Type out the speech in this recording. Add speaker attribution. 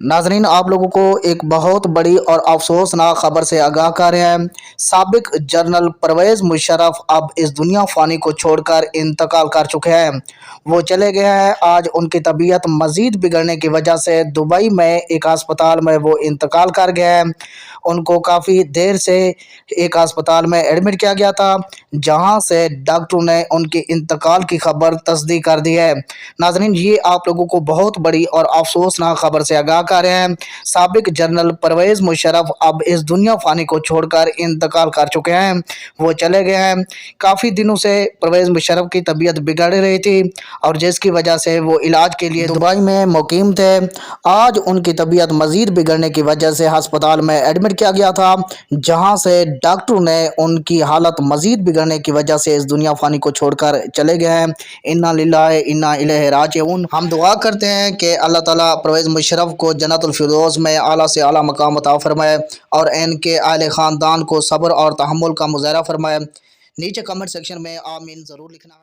Speaker 1: ناظرین، آپ لوگوں کو ایک بہت بڑی اور افسوسناک خبر سے آگاہ کر رہے ہیں۔ سابق جنرل پرویز مشرف اب اس دنیا فانی کو چھوڑ کر انتقال کر چکے ہیں۔ وہ چلے گئے ہیں۔ آج ان کی طبیعت مزید بگڑنے کی وجہ سے دبئی میں ایک ہسپتال میں وہ انتقال کر گئے ہیں۔ ان کو کافی دیر سے ایک ہسپتال میں ایڈمٹ کیا گیا تھا، جہاں سے ڈاکٹروں نے ان کے انتقال کی خبر تصدیق کر دی ہے۔ ناظرین، یہ آپ لوگوں کو بہت بڑی اور افسوسناک خبر سے آگاہ کر رہے ہیں۔ سابق جنرل پرویز مشرف اب اس دنیا فانی کو چھوڑ کر انتقال کر چکے ہیں۔ وہ چلے گئے ہیں۔ کافی دنوں سے پرویز مشرف کی طبیعت بگڑ رہی تھی اور جس کی وجہ سے وہ علاج کے لیے دبئی میں مقیم تھے۔ آج ان کی طبیعت مزید بگڑنے کی وجہ سے ہسپتال میں ایڈمٹ کیا گیا تھا، جہاں سے ڈاکٹروں نے ان کی حالت مزید بگڑنے کی وجہ سے اس دنیا فانی کو چھوڑ کر چلے گئے ہیں۔ انا للہ انا الیہ راجعون۔ ہم دعا کرتے ہیں کہ اللہ تعالیٰ پرویز مشرف کو جنت الفردوس میں اعلیٰ سے اعلیٰ مقام عطا فرمائے اور ان کے اہل خاندان کو صبر اور تحمل کا مظاہرہ فرمائے۔ نیچے کمنٹ سیکشن میں آمین ضرور لکھنا ہے۔